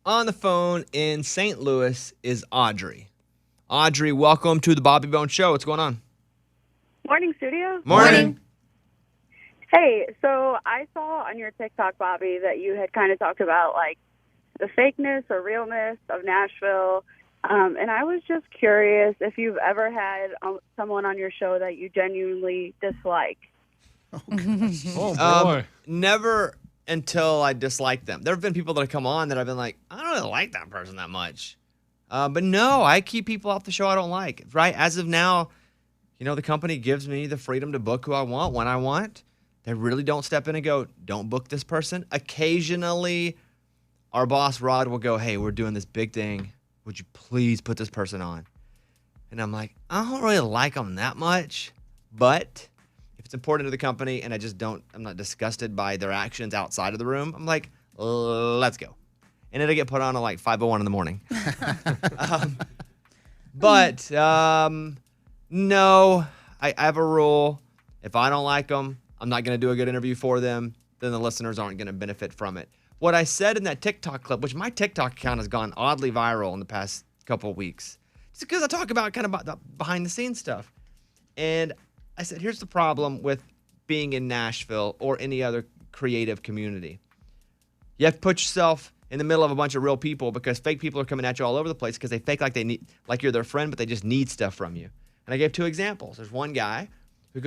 On the phone in St. Louis is Audrey. Audrey, welcome to the Bobby Bones Show. What's going on? Morning, studio. Morning. Hey, so I saw on your TikTok, Bobby, that you had kind of talked about, like, the fakeness or realness of Nashville. And I was just curious if you've ever had someone on your show that you genuinely dislike. Oh, boy. Never until I dislike them. There have been people that have come on that I've been like, I don't really like that person that much. But no, I keep people off the show I don't like. Right? As of now, the company gives me the freedom to book who I want when I want. They really don't step in and go, don't book this person. Occasionally, our boss, Rod, will go, hey, we're doing this big thing. Would you please put this person on? And I'm like, I don't really like them that much. But if it's important to the company and I'm not disgusted by their actions outside of the room, I'm like, let's go. And it'll get put on at like 5:01 in the morning. But no, I have a rule. If I don't like them, I'm not going to do a good interview for them. Then the listeners aren't going to benefit from it. What I said in that TikTok clip, which my TikTok account has gone oddly viral in the past couple of weeks, it's because I talk about the behind the scenes stuff. And I said, here's the problem with being in Nashville or any other creative community. You have to put yourself in the middle of a bunch of real people because fake people are coming at you all over the place because they fake like you're their friend, but they just need stuff from you. And I gave 2 examples. There's one guy who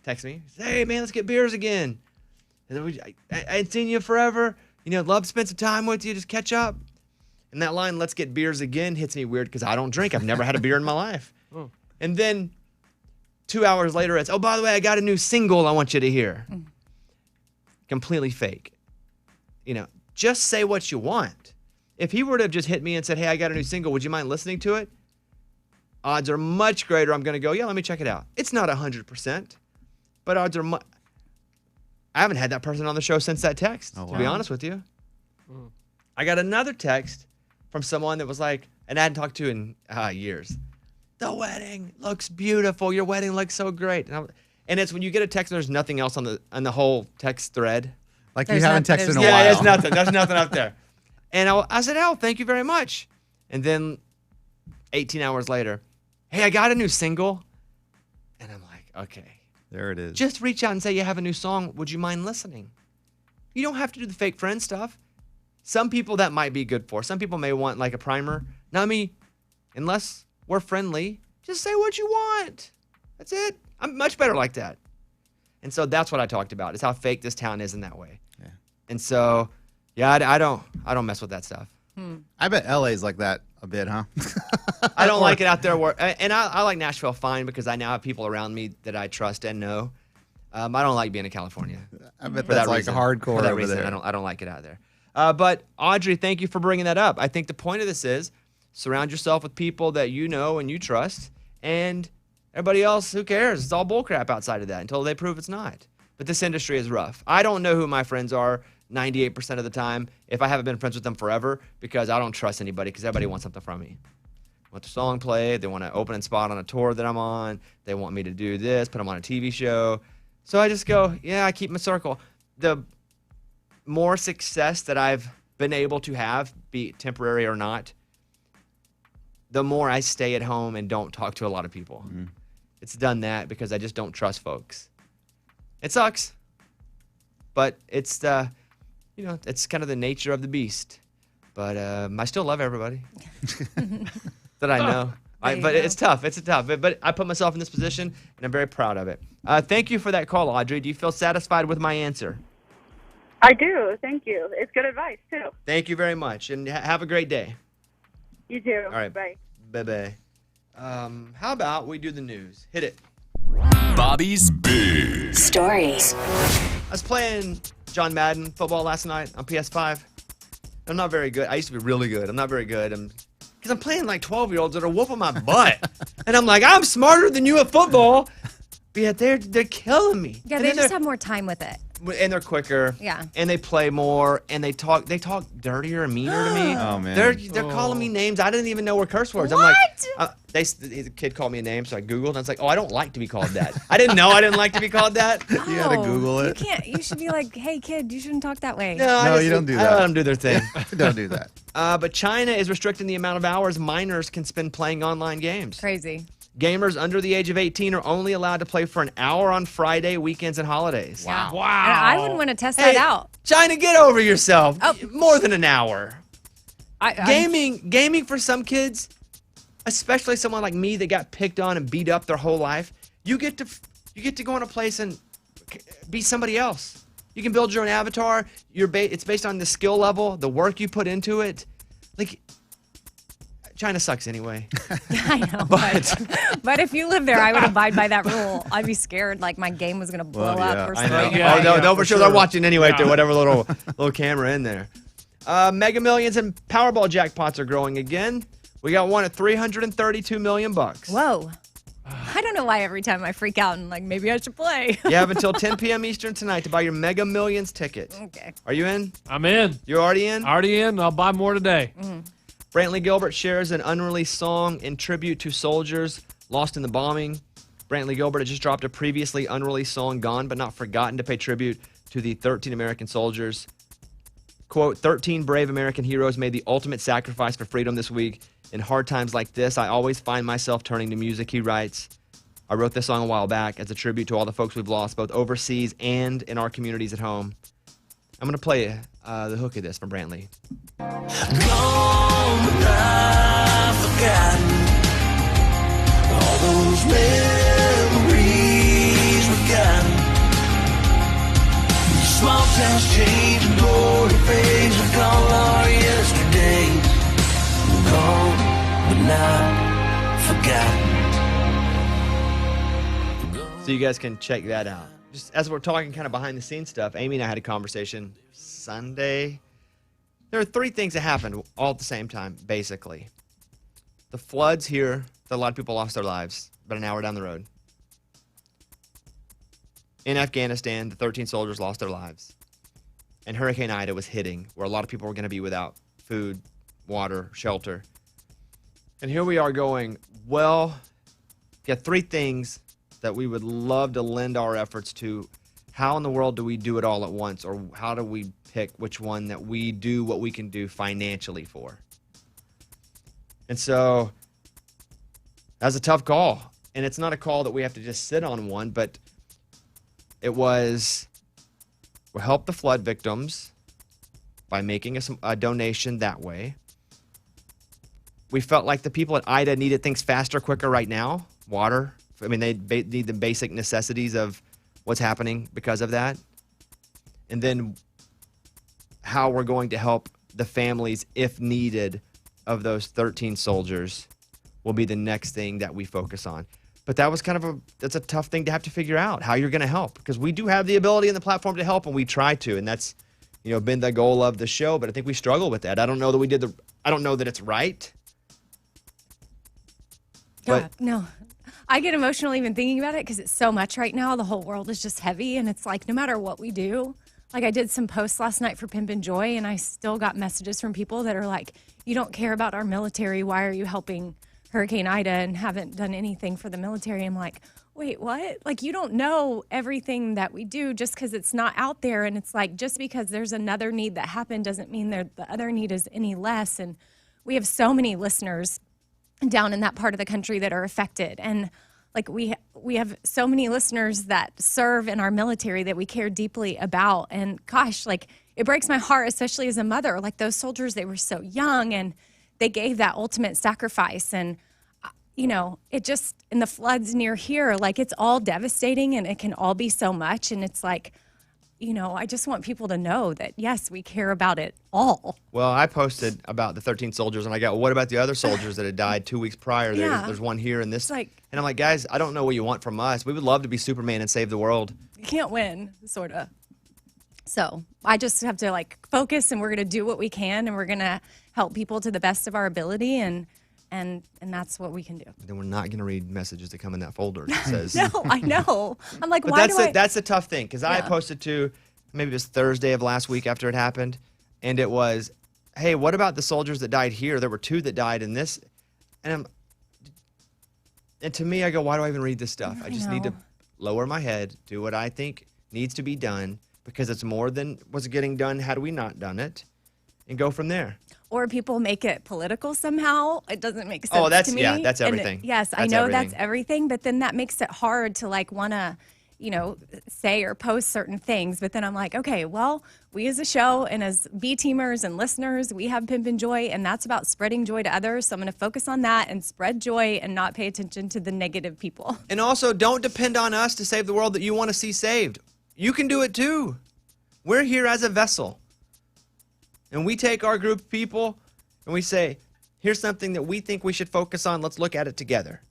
texts me, says, hey, man, let's get beers again. And then I ain't seen you forever. Love to spend some time with you, just catch up. And that line, let's get beers again, hits me weird because I don't drink. I've never had a beer in my life. Oh. And then 2 hours later, it's, oh, by the way, I got a new single I want you to hear. Completely fake. Just say what you want. If he were to have just hit me and said, hey, I got a new single, would you mind listening to it? Odds are much greater I'm going to go, yeah, let me check it out. It's not 100%, but odds are I haven't had that person on the show since that text, to be honest with you. I got another text from someone that was like, and I hadn't talked to in years. The wedding looks beautiful. Your wedding looks so great. And it's when you get a text and there's nothing else on the whole text thread. Like you haven't texted in a while. Yeah, there's nothing. There's nothing up there. And I said, oh, thank you very much. And then 18 hours later, hey, I got a new single. And I'm like, okay. There it is. Just reach out and say you have a new song. Would you mind listening? You don't have to do the fake friend stuff. Some people that might be good for. Some people may want like a primer. Not me. Unless we're friendly, just say what you want. That's it. I'm much better like that. And so that's what I talked about, is how fake this town is in that way. Yeah. And so, yeah, I don't mess with that stuff. I bet LA's like that a bit, huh? I don't like it out there. And I like Nashville fine because I now have people around me that I trust and know. I don't like being in California. I bet that's like hardcore for that over reason, there. I don't like it out there. But Audrey, thank you for bringing that up. I think the point of this is surround yourself with people that you know and you trust, and everybody else, who cares? It's all bullcrap outside of that until they prove it's not. But this industry is rough. I don't know who my friends are 98% of the time if I haven't been friends with them forever because I don't trust anybody because everybody wants something from me. They want the song played. They want an opening spot on a tour that I'm on. They want me to do this, put them on a TV show. So I just go, yeah, I keep my circle. The more success that I've been able to have, be it temporary or not, the more I stay at home and don't talk to a lot of people. It's done that because I just don't trust folks. It sucks, but it's it's kind of the nature of the beast. But I still love everybody that I know. But it's tough. It's tough. But I put myself in this position, and I'm very proud of it. Thank you for that call, Audrey. Do you feel satisfied with my answer? I do. Thank you. It's good advice, too. Thank you very much, and have a great day. You too. All right. Bye. Bye-bye. How about we do the news? Hit it. Bobby's Big Stories. I was playing John Madden football last night on PS5. I'm not very good. I used to be really good. I'm not very good. Because I'm playing like 12-year-olds that are whooping my butt. And I'm like, I'm smarter than you at football. But yet they're killing me. Yeah, And they then just have more time with it. And they're quicker. Yeah. And they play more, and they talk dirtier and meaner to me. Oh, man. They're calling me names I didn't even know were curse words. What? I'm like, the kid called me a name, so I Googled, and I was like, oh, I don't like to be called that. I didn't know I didn't like to be called that. You had to Google it. You can't. You should be like, hey, kid, you shouldn't talk that way. No, you don't do that. I let them do their thing. Don't do that. But China is restricting the amount of hours minors can spend playing online games. Crazy. Gamers under the age of 18 are only allowed to play for an hour on Friday, weekends, and holidays. Yeah. Wow. And I wouldn't want to test that out. China, get over yourself. Oh. More than an hour. I'm- Gaming for some kids, especially someone like me that got picked on and beat up their whole life, you get to go in a place and be somebody else. You can build your own avatar. It's based on the skill level, the work you put into it. Like, China sucks anyway. I know, but if you live there, I would abide by that rule. I'd be scared like my game was gonna blow up or I something. know. Yeah, no, for sure they're sure. watching anyway through whatever little camera in there. Mega Millions and Powerball jackpots are growing again. We got one at $332 million. Whoa. I don't know why every time I freak out and like maybe I should play. You have until 10 p.m. Eastern tonight to buy your Mega Millions ticket. Okay. Are you in? I'm in. You're already in? Already in. I'll buy more today. Brantley Gilbert shares an unreleased song in tribute to soldiers lost in the bombing. Brantley Gilbert has just dropped a previously unreleased song, Gone But Not Forgotten, to pay tribute to the 13 American soldiers. Quote, 13 brave American heroes made the ultimate sacrifice for freedom this week. In hard times like this, I always find myself turning to music, he writes. I wrote this song a while back as a tribute to all the folks we've lost, both overseas and in our communities at home. I'm going to play the hook of this from Brantley. Gone but not forgotten. All those memories we got. Small towns change and glory fades. We call our yesterdays. Gone but not forgotten. So you guys can check that out. Just as we're talking kind of behind the scenes stuff, Amy and I had a conversation Sunday. There are three things that happened all at the same time, basically. The floods here, that a lot of people lost their lives, about an hour down the road. In Afghanistan, the 13 soldiers lost their lives. And Hurricane Ida was hitting, where a lot of people were going to be without food, water, shelter. And here we are going, well, we got three things that we would love to lend our efforts to. How in the world do we do it all at once? Or how do we pick which one that we do what we can do financially for? And so that's a tough call. And it's not a call that we have to just sit on one, but it was, we'll help the flood victims by making a donation that way. We felt like the people at Ida needed things faster, quicker right now. Water. I mean, they need the basic necessities of what's happening because of that. And then how we're going to help the families, if needed, of those 13 soldiers will be the next thing that we focus on. But that was that's a tough thing to have to figure out, how you're going to help. Because we do have the ability and the platform to help, and we try to. And that's, been the goal of the show. But I think we struggle with that. I don't know that I don't know that it's right. God, no. I get emotional even thinking about it because it's so much right now. The whole world is just heavy, and it's like no matter what we do. Like I did some posts last night for Pimp and Joy, and I still got messages from people that are like, you don't care about our military. Why are you helping Hurricane Ida and haven't done anything for the military? I'm like, wait, what? Like you don't know everything that we do just because it's not out there. And it's like just because there's another need that happened doesn't mean the other need is any less. And we have so many listeners down in that part of the country that are affected. And like we have so many listeners that serve in our military that we care deeply about. And gosh, like it breaks my heart, especially as a mother. Like those soldiers, they were so young and they gave that ultimate sacrifice. And, it just, in the floods near here, like it's all devastating and it can all be so much. And it's like, I just want people to know that, yes, we care about it all. Well, I posted about the 13 soldiers, and I got, well, what about the other soldiers that had died 2 weeks prior? Yeah. There's one here and this. And I'm like, guys, I don't know what you want from us. We would love to be Superman and save the world. You can't win, sort of. So I just have to, focus, and we're going to do what we can, and we're going to help people to the best of our ability, and that's what we can do. Then we're not going to read messages that come in that folder that says. No, I know. I'm like, But why that's the tough thing, because I posted to maybe it was Thursday of last week after it happened, and it was, hey, what about the soldiers that died here? There were 2 that died in this, and to me, I go, why do I even read this stuff? I just need to lower my head, do what I think needs to be done, because it's more than was getting done had we not done it, and go from there. Or people make it political somehow. It doesn't make sense to me. Yeah, that's everything. I know that's everything, but then that makes it hard to like want to, say or post certain things. But then I'm like, okay, well, we as a show and as B-teamers and listeners, we have Pimpin' Joy, and that's about spreading joy to others. So I'm going to focus on that and spread joy and not pay attention to the negative people. And also, don't depend on us to save the world that you want to see saved. You can do it too. We're here as a vessel. And we take our group of people and we say, here's something that we think we should focus on. Let's look at it together.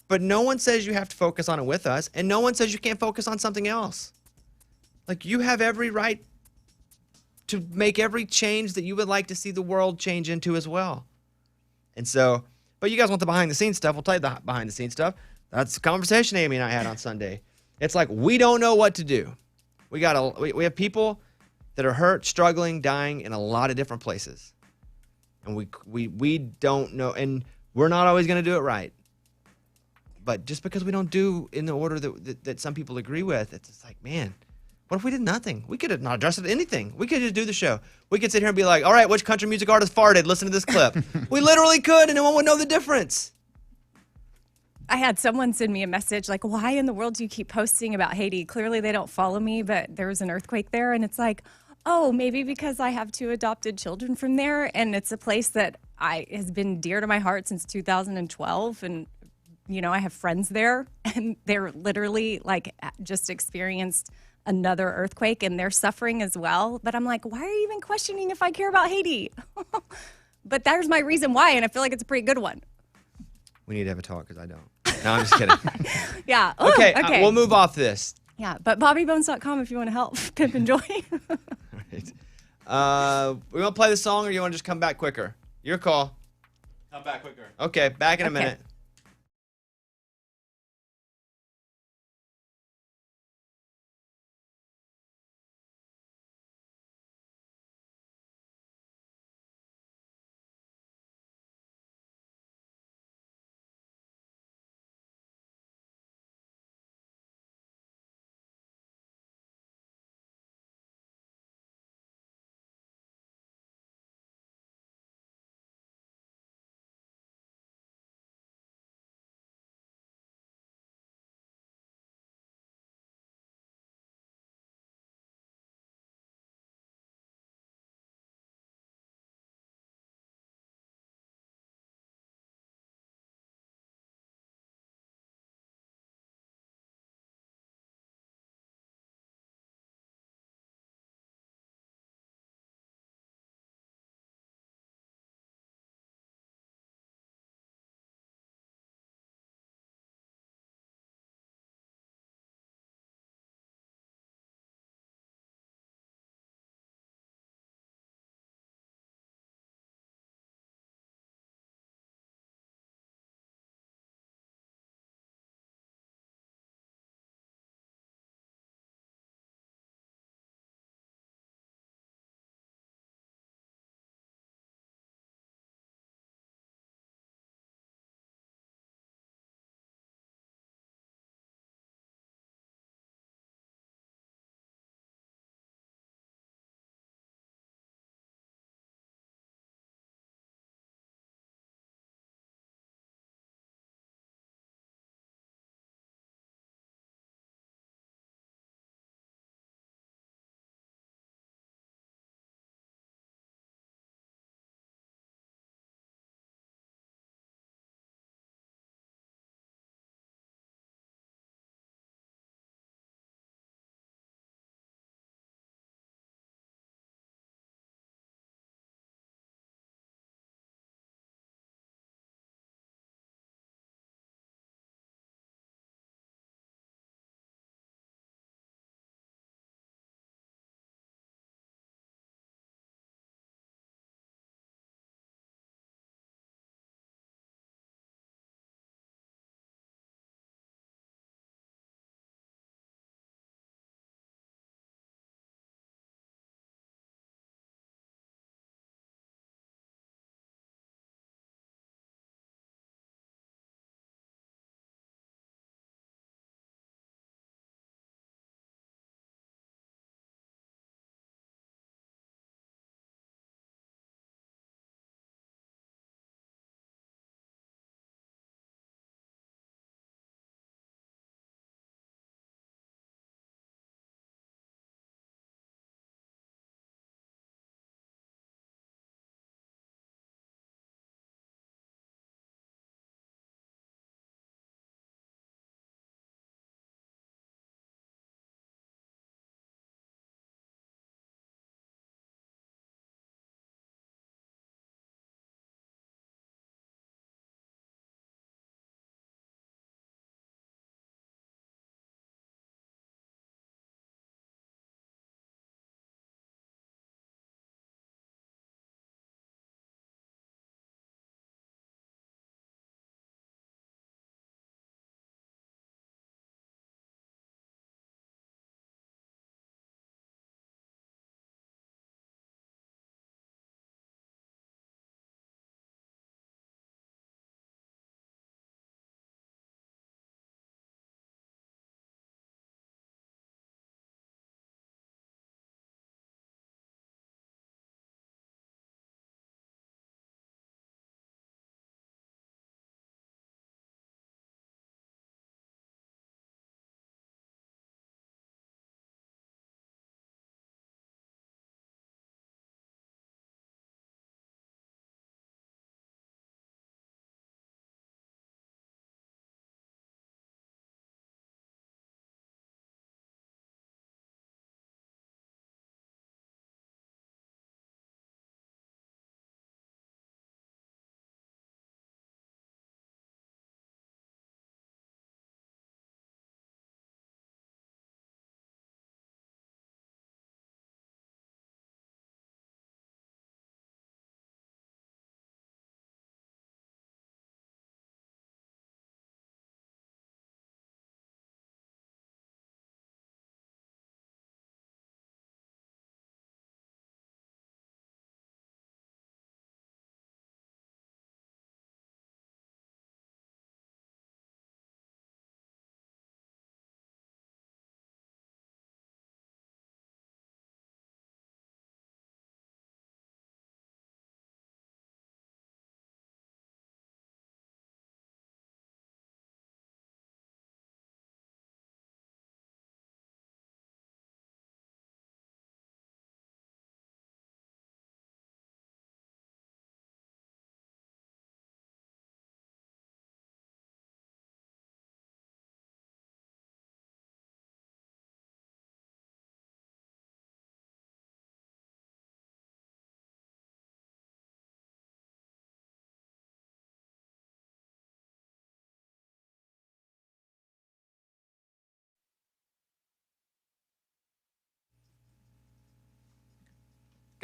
But no one says you have to focus on it with us, and no one says you can't focus on something else. Like, you have every right to make every change that you would like to see the world change into as well. And so, but you guys want the behind-the-scenes stuff. We'll tell you the behind-the-scenes stuff. That's the conversation Amy and I had on Sunday. It's like, we don't know what to do. We have people that are hurt, struggling, dying in a lot of different places. And we don't know, and we're not always going to do it right. But just because we don't do in the order that some people agree with, it's just like, man, what if we did nothing? We could have not addressed anything. We could just do the show. We could sit here and be like, all right, which country music artist farted? Listen to this clip. We literally could, and no one would know the difference. I had someone send me a message like, why in the world do you keep posting about Haiti? Clearly they don't follow me, but there was an earthquake there. And it's like, oh, maybe because I have 2 adopted children from there. And it's a place that has been dear to my heart since 2012. And, I have friends there, and they're literally like just experienced another earthquake, and they're suffering as well. But I'm like, why are you even questioning if I care about Haiti? But there's my reason why, and I feel like it's a pretty good one. We need to have a talk, because I don't. No, I'm just kidding. Yeah. Okay, we'll move off this. Yeah, but bobbybones.com if you want to help Pimp and Joy. All right. We want to play the song, or you want to just come back quicker? Your call. Come back quicker. Okay, back in a minute.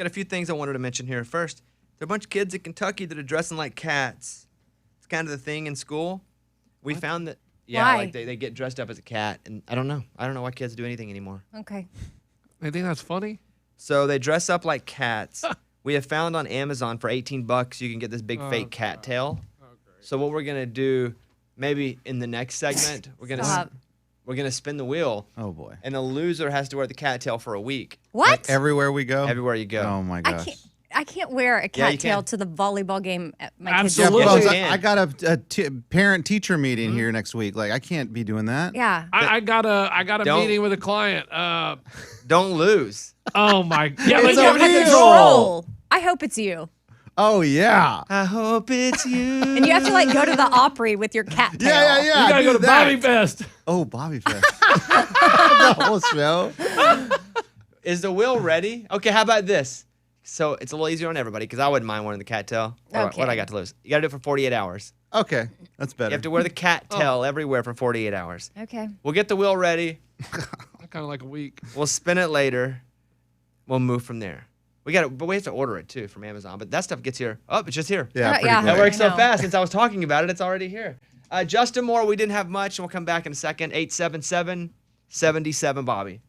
Got a few things I wanted to mention here. First, there are a bunch of kids in Kentucky that are dressing like cats. It's kind of the thing in school. We found that, Why? like they get dressed up as a cat, and I don't know. I don't know why kids do anything anymore. Okay. They think that's funny? So they dress up like cats. We have found on Amazon for $18 you can get this big fake cat tail. So what we're gonna do, maybe in the next segment, we're gonna spin the wheel. Oh boy. And the loser has to wear the cat tail for a week. What? Everywhere we go. Everywhere you go. Oh my gosh. I can't wear a Yeah, cat you tail can. to the volleyball game at my kids' Yeah, Absolutely. school. Yes, Bones, you can. I got a parent-teacher meeting here next week. Like, I can't be doing that. Yeah. I got a Don't- meeting with a client. Don't lose. Oh my! Yeah, It's but a you Don't have have control. I hope it's you. Oh yeah. I hope it's you. And you have to like go to the Opry with your cat tail. Yeah. You gotta go do to that. Bobby Fest. Oh, Bobby Fest. The whole show. Is the wheel ready? Okay, how about this? So it's a little easier on everybody because I wouldn't mind wearing the cat tail. Okay. What I got to lose? You got to do it for 48 hours. Okay, that's better. You have to wear the cat tail everywhere for 48 hours. Okay. We'll get the wheel ready. I kind of like a week. We'll spin it later. We'll move from there. But we have to order it too from Amazon. But that stuff gets here. Oh, it's just here. Yeah, pretty yeah. quick. That works so I know. fast. Since I was talking about it, it's already here. Justin Moore, we didn't have much, and we'll come back in a second. 877-77 Bobby.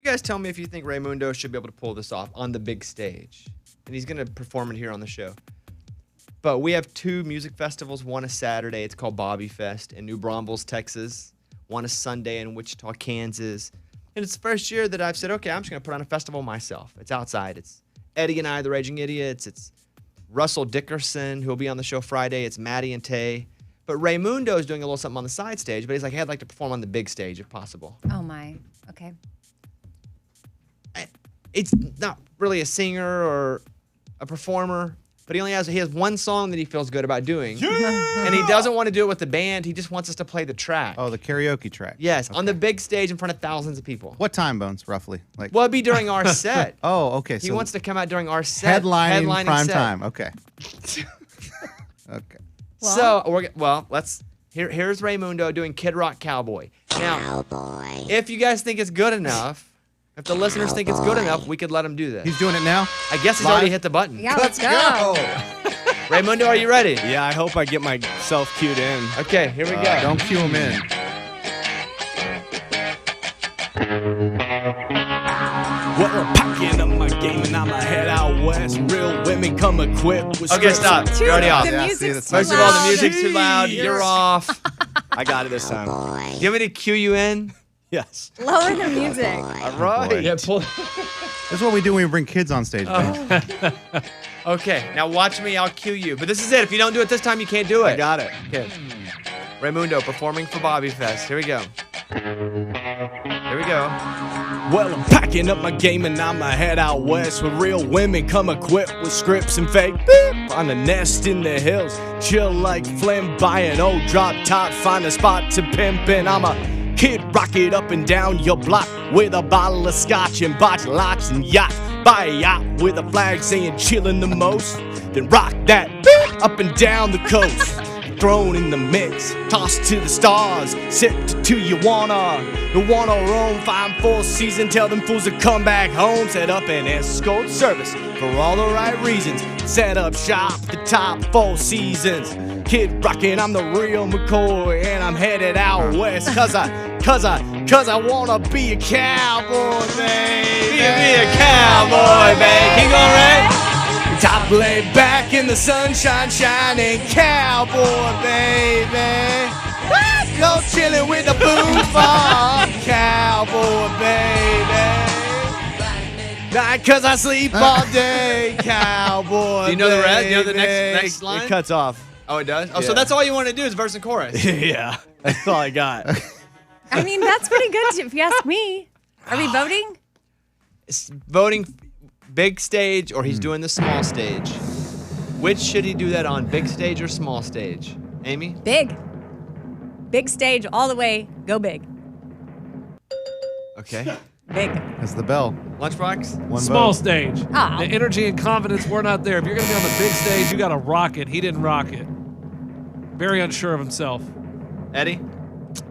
You guys tell me if you think Raymundo should be able to pull this off on the big stage. And he's going to perform it here on the show. But we have two music festivals. One is Saturday. It's called Bobby Fest in New Braunfels, Texas. One is Sunday in Wichita, Kansas. And it's the first year that I've said, okay, I'm just going to put on a festival myself. It's outside. It's Eddie and I, the Raging Idiots. It's Russell Dickerson, who will be on the show Friday. It's Maddie and Tay. But Raymundo is doing a little something on the side stage. But he's like, hey, I'd like to perform on the big stage if possible. Oh my. Okay. It's not really a singer or a performer. but he has one song that he feels good about doing. And he doesn't want to do it with the band. He just wants us to play the track. Oh, the karaoke track. Yes, on the big stage in front of thousands of people. What time, Bones, roughly? Like. Well, it'd be during our set. Oh, okay. He wants to come out during our set. Headlining prime set. time. Okay. Okay. Here's Raymundo doing Kid Rock Cowboy. Now, if you guys think it's good enough, if the listeners think it's good enough, we could let him do this. He's doing it now? I guess he's already hit the button. Yeah, let's go. Raymundo, are you ready? Yeah, I hope I get myself cued in. Okay, here we go. Don't cue him in. Well, I'm packing up my game and I'ma head out west. Real women come equipped with Okay, scripts. stop. You're already off. The Yeah, music's see, too First of all, the loud. music's too loud. You're off. I got it this time. Do you want me to cue you in? Yes. Lower the music. All right. boy. Pull. This is what we do when we bring kids on stage. Ben. Okay, now watch me. I'll cue you. But this is it. If you don't do it this time, you can't do it. I got it. Okay. Raymundo performing for Bobby Fest. Here we go. Here we go. Well, I'm packing up my game and I'ma head out west where real women come equipped with scripts and fake beep. On a nest in the hills, chill like flamboyant old drop top, find a spot to pimp and I'm a kid rocket up and down your block with a bottle of scotch and botch locks and yachts. Buy a yacht with a flag saying chillin' the most, then rock that beep up and down the coast. Thrown in the mix, tossed to the stars, sipped to you wanna roam, find full season, tell them fools to come back home, set up an escort service for all the right reasons, set up shop the top 4 seasons, Kid Rockin', I'm the real McCoy, and I'm headed out west, cause I wanna be a cowboy, baby. Be a cowboy, baby. Keep going, Ray. Top laid back in the sunshine, shining cowboy, baby. Go chillin' with the boom farm, cowboy, baby. Not cause I sleep all day, cowboy. Do you know the rest? You know the baby. next line? It cuts off. Oh, it does? Oh, so Yeah. that's all you want to do is verse and chorus. Yeah, that's all I got. I mean, that's pretty good if you ask me. Are we voting? It's voting big stage or he's doing the small stage. Which should he do that on, big stage or small stage? Amy? Big. Big stage all the way. Go big. Okay. Big. That's the bell. Lunchbox? One Small vote. stage. Oh. The energy and confidence were not there. If you're going to be on the big stage, you got to rock it. He didn't rock it. Very unsure of himself. Eddie?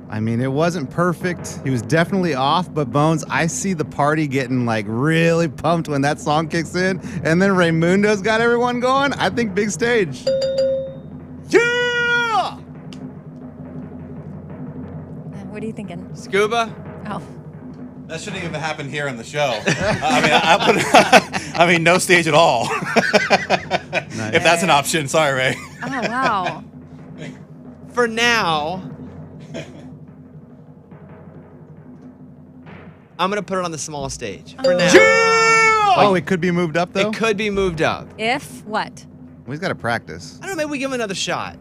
I mean, it wasn't perfect. He was definitely off, but Bones, I see the party getting like really pumped when that song kicks in, and then Raymundo's got everyone going. I think big stage. Yeah! What are you thinking? Scuba? Oh. That shouldn't even happen here on the show. I mean, no stage at all. If that's an option, sorry, Ray. Oh, wow. For now, I'm going to put it on the small stage. For now. Oh, it could be moved up though. It could be moved up. If what? Well, he's got to practice. I don't know, maybe we give him another shot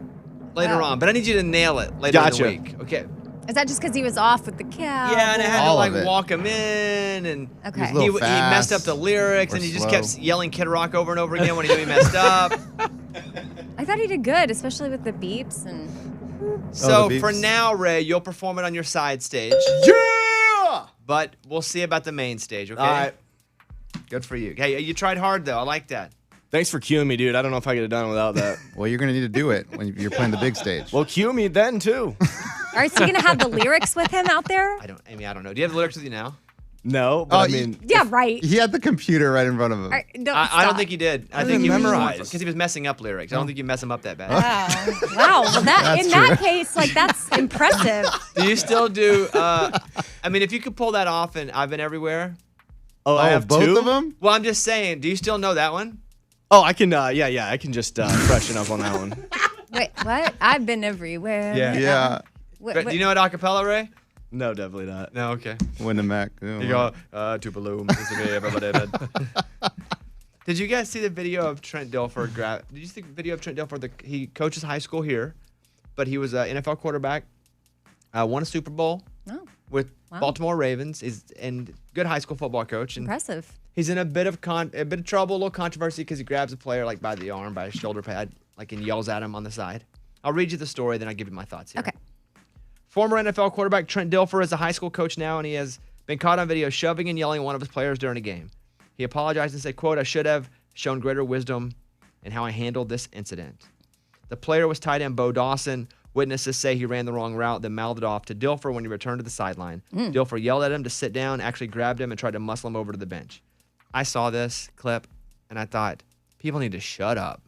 later Oh. on, but I need you to nail it later Gotcha. in the week. Okay. Is that just because he was off with the cow? Yeah, and I had to All like of it. walk him in, and Okay. He was a he, little he messed up fast the lyrics, or and he just slow. kept yelling Kid Rock over and over again when he knew he messed up. I thought he did good, especially with the beeps and. So the for beeps. now, Ray, you'll perform it on your side stage, Yeah! but we'll see about the main stage, okay? All right. Good for you. Hey, you tried hard, though. I like that. Thanks for cueing me, dude. I don't know if I could have done it without that. Well, you're gonna need to do it when you're playing the big stage. Well, cue me then, too. All right, so you're going to have the lyrics with him out there? Amy, I don't know. Do you have the lyrics with you now? No, but Oh, I mean, Yeah, right. He had the computer right in front of him. All right, don't I don't stop. think he did. I didn't think he memorize. because he was messing up lyrics. I don't think you mess him up that bad. Oh, wow. Well, That's in true. that case, like, that's impressive. Do you still do? I mean, if you could pull that off, and I've been everywhere. oh, I have both two? of them? Well, I'm just saying. Do you still know that one? Oh, I can, I can just freshen up on that one. Wait, what? I've been everywhere. Yeah. Yeah. But do you know it a cappella, Ray? No, definitely not. No. Okay. Wyndham Mac. You go, Tupelo, Mississippi, everybody. Did you guys see the video of Trent Dilfer? Did you see the video of Trent Dilfer? He coaches high school here, but he was an NFL quarterback. Won a Super Bowl Oh, with Wow. Baltimore Ravens. Is and good high school football coach. And impressive. He's in a bit of trouble, a little controversy because he grabs a player like by the arm, by his shoulder pad, like and yells at him on the side. I'll read you the story, then I'll give you my thoughts here. Okay. Former NFL quarterback Trent Dilfer is a high school coach now, and he has been caught on video shoving and yelling at one of his players during a game. He apologized and said, quote, "I should have shown greater wisdom in how I handled this incident." The player was tight end Bo Dawson. Witnesses say he ran the wrong route, then mouthed it off to Dilfer when he returned to the sideline. Dilfer yelled at him to sit down, actually grabbed him and tried to muscle him over to the bench. I saw this clip, and I thought, people need to shut up.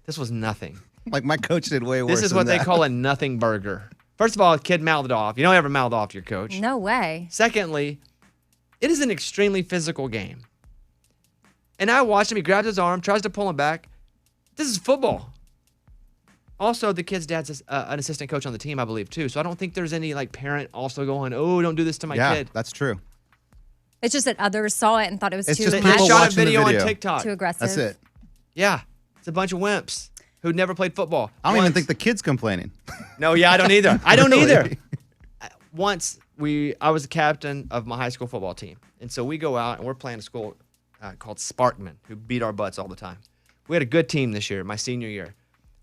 This was nothing. Like my coach did way worse. This is what they call a nothing burger. First of all, a kid mouthed off. You don't ever mouth off to your coach. No way. Secondly, it is an extremely physical game. And I watched him. He grabs his arm, tries to pull him back. This is football. Also, the kid's dad's an assistant coach on the team, I believe, too. So I don't think there's any like parent also going, "Oh, don't do this to my kid." Yeah, that's true. It's just that others saw it and thought it was It's too just They much, people shot a watching the video on video. TikTok. too aggressive. That's it. Yeah, it's a bunch of wimps who'd never played football. I don't even Once- think the kid's complaining. No, yeah, I don't either. I don't Really? either. Once I was the captain of my high school football team, and so we go out and we're playing a school called Sparkman, who beat our butts all the time. We had a good team this year, my senior year.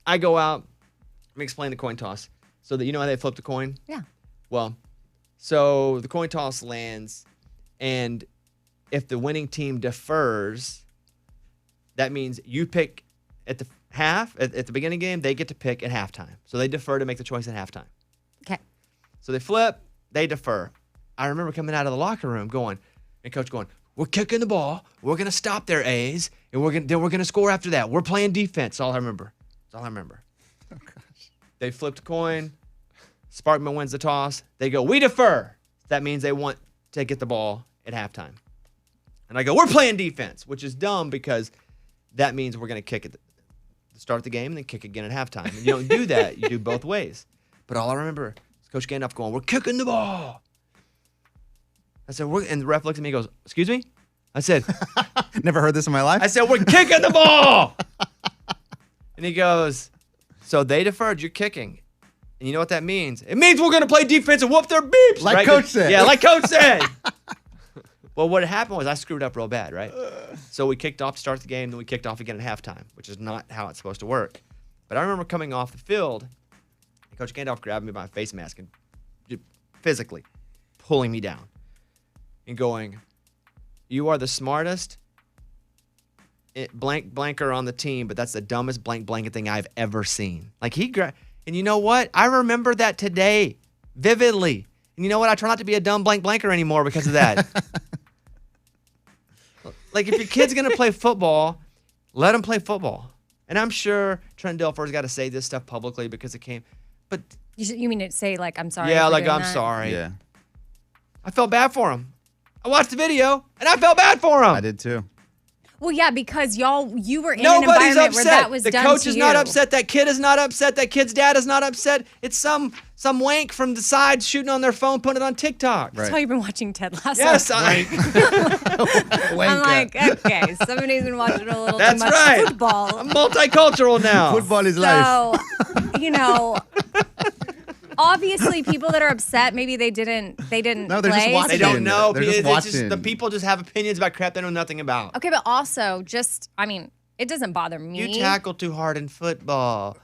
I go out. Let me explain the coin toss. So that you know how they flip the coin? Yeah. Well, so the coin toss lands, and if the winning team defers, that means you pick at the half, at the beginning of the game, they get to pick at halftime. So they defer to make the choice at halftime. Okay. So they flip, they defer. I remember coming out of the locker room and coach going, "We're kicking the ball. We're going to stop their A's, and we're going to score after that. We're playing defense." That's all I remember. Oh, gosh. They flipped a coin. Sparkman wins the toss. They go, "We defer." That means they want to get the ball at halftime. And I go, "We're playing defense," which is dumb because that means we're going to kick at the start the game and then kick again at halftime. And you don't do that. You do both ways. But all I remember is Coach Gandalf going, "We're kicking the ball." I said, and the ref looks at me and goes, "Excuse me?" I said, Never heard this in my life. I said, "We're kicking the ball." And he goes, "So they deferred, you're kicking. And you know what that means? It means we're going to play defense and whoop their beeps." Like right? Coach said. Yeah, like Coach said. Well, what happened was I screwed up real bad, right? So we kicked off to start the game, then we kicked off again at halftime, which is not how it's supposed to work. But I remember coming off the field, and Coach Gandalf grabbed me by my face mask and physically pulling me down and going, "You are the smartest blanker on the team, but that's the dumbest blanket thing I've ever seen." Like and you know what? I remember that today vividly. And you know what? I try not to be a dumb blanker anymore because of that. Like, if your kid's going to play football, let him play football. And I'm sure Trent Dilfer's got to say this stuff publicly because it came. But You mean to say, like, "I'm sorry"? yeah, for like, doing I'm that? sorry. Yeah, I felt bad for him. I watched the video, and I felt bad for him. I did too. Well, yeah, because you were in an Nobody's environment upset. where that was the done coach to is you. not upset. That kid is not upset. That kid's dad is not upset. It's some wank from the side shooting on their phone, putting it on TikTok. That's why you've been watching Ted Lasso. Yes, I'm like, okay, somebody's been watching a little That's too much right. football. I'm multicultural now. Football is life. So, obviously, people that are upset, maybe they didn't No, they're just play. watching. They don't know. They're just It's just watching. the people just have opinions about crap they know nothing about. Okay, but also, it doesn't bother me. You tackle too hard in football.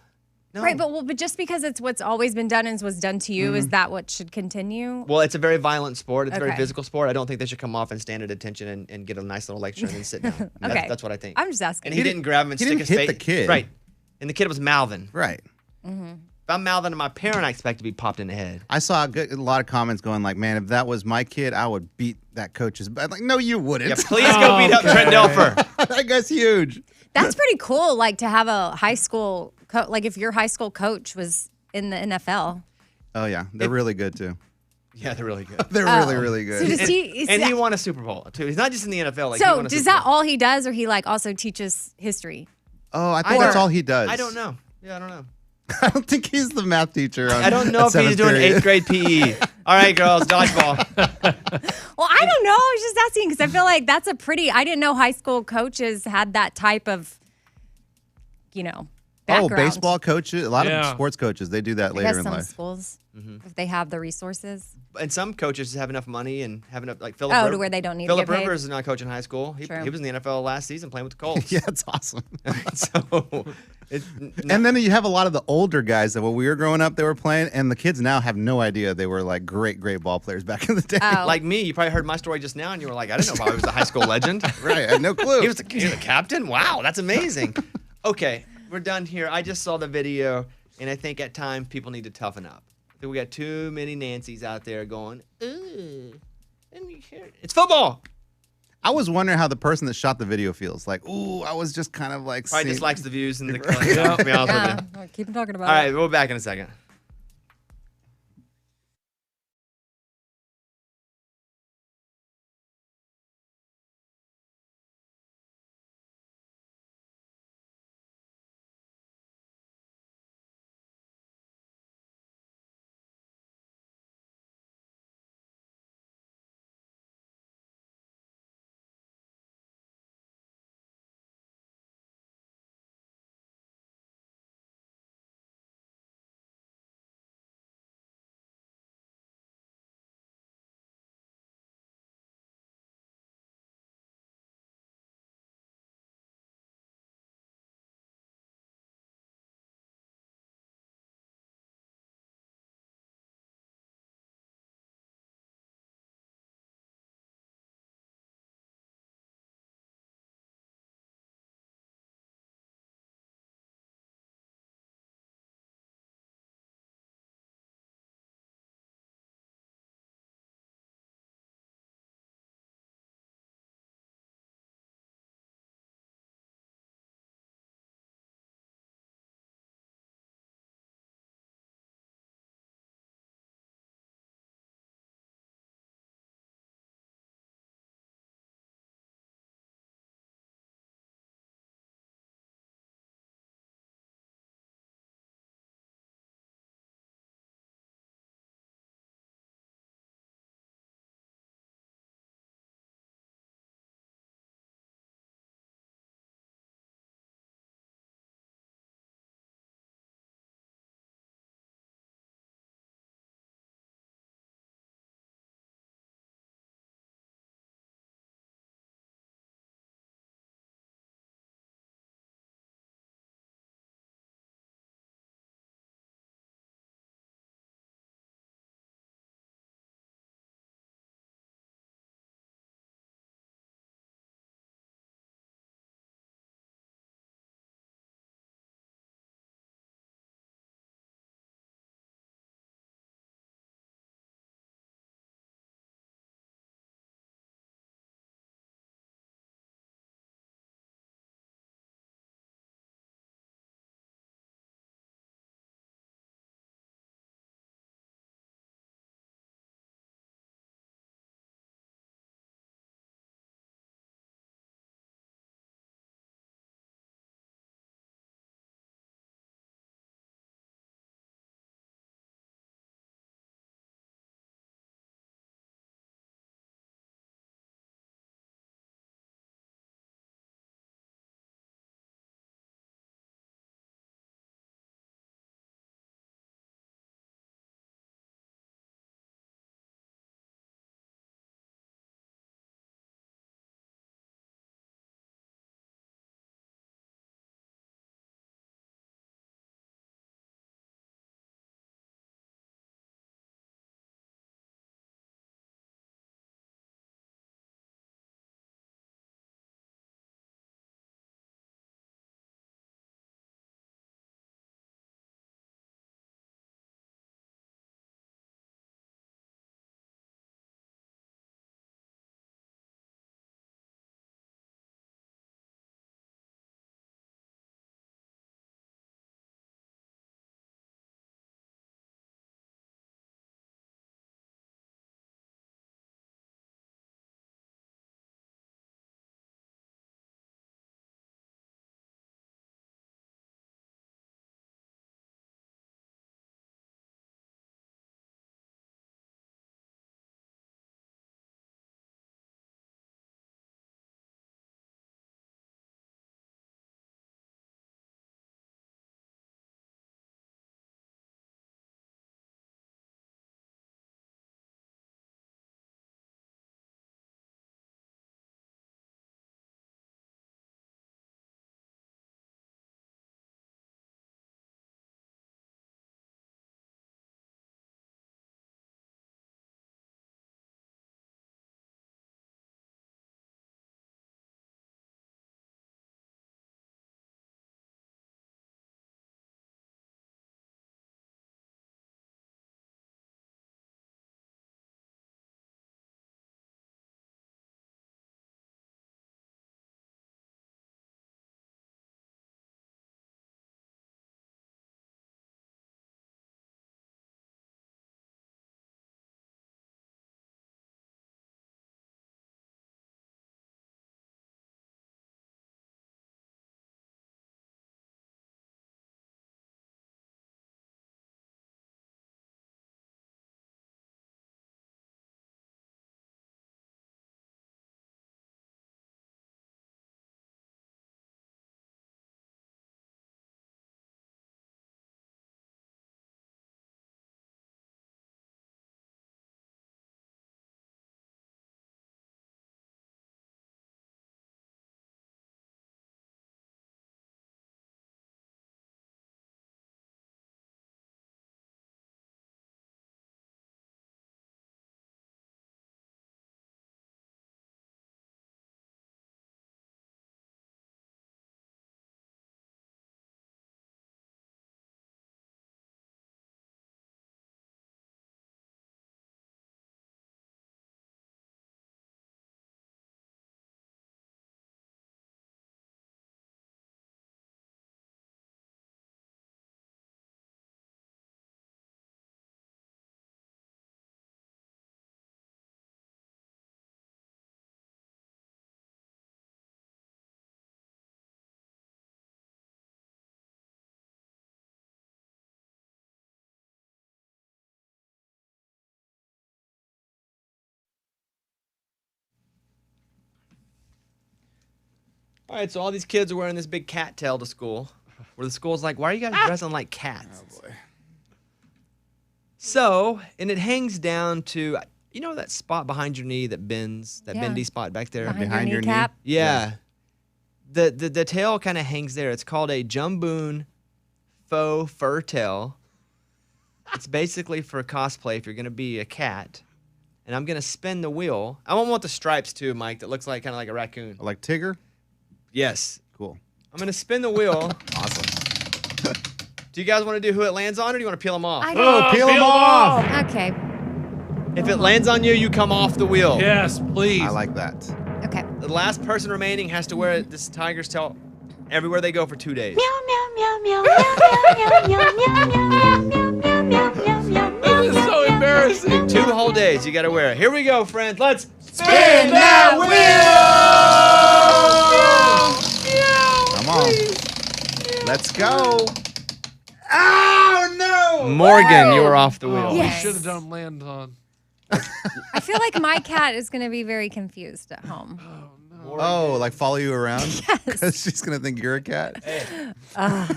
No. Right, but just because it's what's always been done and was done to you, is that what should continue? Well, it's a very violent sport. It's a very Okay. physical sport. I don't think they should come off and stand at attention and get a nice little lecture and then sit down. Okay. That's what I think. I'm just asking. And he didn't grab him and he stick didn't his hit face. the kid. Right. And the kid was mouthing. Right. If I'm mouthing to my parent, I expect to be popped in the head. I saw a lot of comments going like, "Man, if that was my kid, I would beat that coach's butt." Like, no, you wouldn't. Yeah, please go beat up Trent Dilfer. That guy's huge. That's pretty cool, like, to have a high school like, if your high school coach was in the NFL. Oh yeah, they're really good too. Yeah, they're really good. They're really good. So does he? And he won a Super Bowl, too. He's not just in the NFL. Like, he So won a is Super that Bowl. all he does, or he, like, also teaches history? Oh, I think that's all he does. I don't know. Yeah, I don't know. I don't think he's the math teacher. I don't know if he's doing 8th grade PE. All right, girls, dodgeball. Well, I don't know. I was just asking because I feel like I didn't know high school coaches had that type of, background. baseball coaches, a lot Yeah. of sports coaches, they do that I later guess in some life. schools, Mm-hmm. if they have the resources. And some coaches have enough money and have enough, like Philip. Oh, to where they don't need to Philip get paid? Rivers is not coaching high school. He True. was in the NFL last season playing with the Colts. Yeah, it's awesome. So, And then you have a lot of the older guys that when we were growing up, they were playing, and the kids now have no idea they were like great ball players back in the day. Oh. like me, you probably heard my story just now, and you were like, I didn't know Bobby was a high school legend. Right, I had no clue. He was the captain? Wow, that's amazing. Okay, we're done here. I just saw the video, and I think at times people need to toughen up. I think we got too many Nancys out there going, ooh, it's football. I was wondering how the person that shot the video feels. Like, ooh, I was just kind of like. Probably seeing- dislikes the views and the Yeah. to be honest with you. Yeah, keep talking about All it. right, we'll be back in a second. All right, so all these kids are wearing this big cat tail to school, where the school's like, why are you guys dressing like cats? Oh boy. So, and it hangs down to, you know that spot behind your knee that bends, that bendy spot back there? Behind your knee? kneecap. Yeah. The tail kind of hangs there. It's called a jumboon faux fur tail. It's basically for cosplay if you're going to be a cat. And I'm going to spin the wheel. I want the stripes too, Mike, that looks like kind of like a raccoon. Like Tigger? Yes. Cool. I'm going to spin the wheel. Awesome. Do you guys want to do who it lands on, or do you want to peel them off? Peel them off. Okay. If it lands on you, you come off the wheel. Yes, please. I like that. Okay. The last person remaining has to wear this tiger's tail everywhere they go for 2 days. This is so embarrassing. 2 whole days, you got to wear it. Here we go, friends. Let's Spin that wheel! Come on. Let's go. Oh, no! Morgan, you are off the wheel. We Yes. should have done land on. I feel like my cat is going to be very confused at home. Oh, like follow you around? Yes. Because she's going to think you're a cat. Oh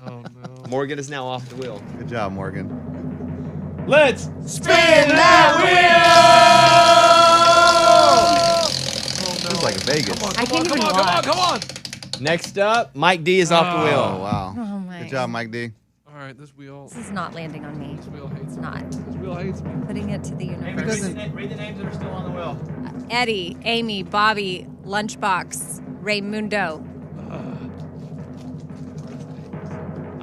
no. Morgan is now off the wheel. Good job, Morgan. Let's Spin that wheel! This is like Vegas. I can't even Come on. Next up, Mike D is off the Oh, wheel. wow. Oh, my. Good job, Mike D. All right, this wheel. This is not landing on me. This wheel hates It's me. not. This wheel hates me. Putting it to the universe. Read the names that are still on the wheel. Eddie, Amy, Bobby, Lunchbox, Raymundo.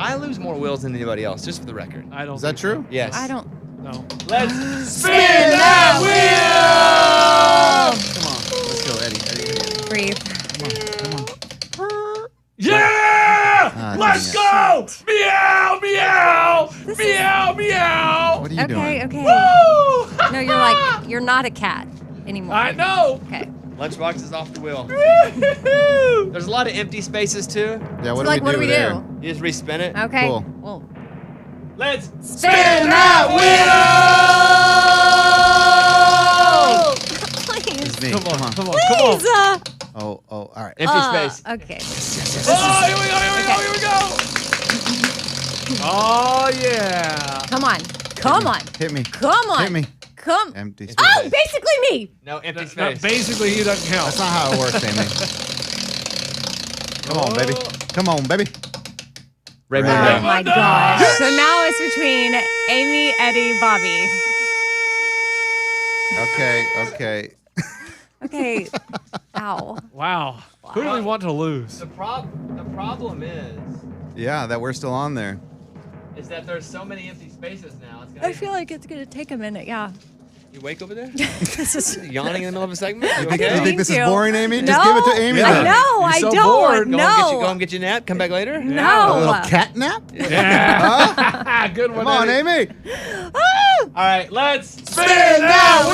I lose more wheels than anybody else, just for the record. I don't. Is that think true? Yes. I don't. So. No. Let's Spin that wheel! Come on. Let's go, Eddie. Breathe. Yeah! Ah, Let's dang go! Meow, meow, meow, meow. What are you Okay, doing? okay. Woo! No, you're not a cat anymore. I know. Okay. Lunchbox is off the wheel. There's a lot of empty spaces too. Yeah, what So, do what we do do we there? do? You just respin it. Okay. Cool. Well, Let's spin that please. It's me. Come on. Please. Oh, all right. empty space. Okay. Oh, here we go. Oh yeah. Come on. Come on. Hit me. Come on. Hit me. Come. Empty space. Oh, basically me. No empty No, space. basically, he doesn't count. That's not how it works, Amy. Come on, baby. Come on, baby. Raymundo. Oh my gosh. So now it's between Amy, Eddie, Bobby. Okay. Okay. Ow. Wow. Who do we want to lose? The problem Yeah, that we're still on there. is that there's so many empty spaces now. It's I feel like it's going to take a minute. Yeah. You wake over there? This is. Yawning in the middle of a segment? You You okay? think this is Thank you. boring, Amy? No, Just give it to Amy. I then. know. You're I so don't. bored. Go No. home, get your nap, come back later? A No. little cat nap? Yeah. Good one. Come on, Eddie. Amy. All right, let's Spin that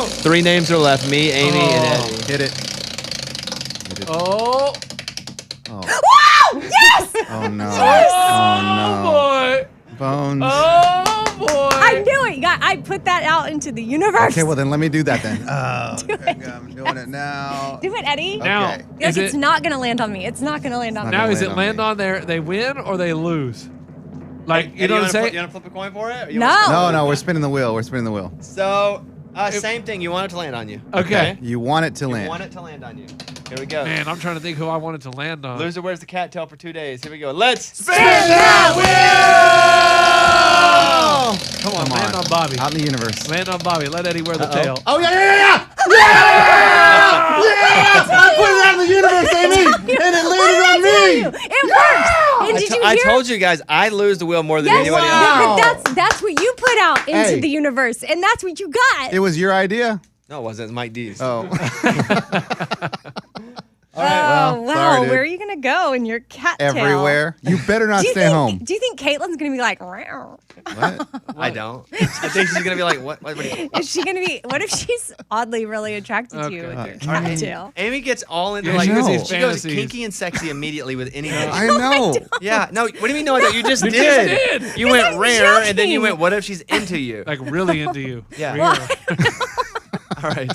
wheel! 3 names are left, me, Amy, and Eddie. Hit it. Oh. Oh, Yes! oh no. Oh Oh boy. no. Bones. Oh boy. I knew it. I put that out into the universe. Okay, well then let me do that then. Oh, Do it. I'm doing it now. Do it, Eddie. Now, Okay. Like, is it's it, not going to land on me. It's not going to land on me. not- now is it land land on me. on there? They win or they lose? Like you Eddie, know what I'm You saying? want to flip a coin for it? Or you No. wanna- No, we're spinning the wheel. We're spinning the wheel. So, same thing. You want it to land on you. Okay. You want it to You land. want it to land on you. Here we go. Man, I'm trying to think who I wanted to land on. Loser wears the cat tail for 2 days. Here we go. Let's Spin that wheel! Come on, land on Bobby. Out in the universe. Land on Bobby. Let Eddie wear the tail. Oh, yeah! Yes! I put it out in the universe, Amy! And it landed on me! It works. And did you I hear? told you guys, I lose the wheel more than Yes, anybody else. Wow. but that's what you put out into Hey. the universe, and that's what you got. It was your idea? No, it wasn't. It's Mike D's. Oh. Oh, well, wow. sorry, dude. Where are you going to go in your cat tail? Everywhere. You better not stay home. Do you think Caitlin's going to be like, "Meow"? What? I don't. I think she's going to be like, what are you? Is she going to be, what if she's oddly really attracted to you with your cat tail? Amy gets all into Yeah, like, she goes these she goes fantasies. kinky and sexy immediately with anything. I know. Yeah, no, what do you mean no, I don't? You just You did. just did. You went I'm rare, and then you joking. went, what if she's into you? Like really into you. Yeah. Real. All right.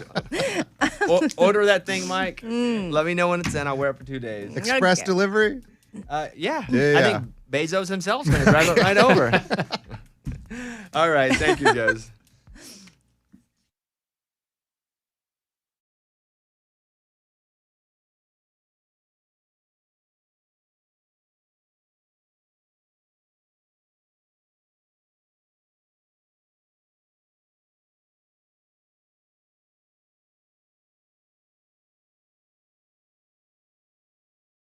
Order that thing, Mike. Let me know when it's in. I'll wear it for 2 days. Express Okay. delivery? Yeah. Yeah. I think Bezos himself's going to drive it right over. All right. Thank you, guys.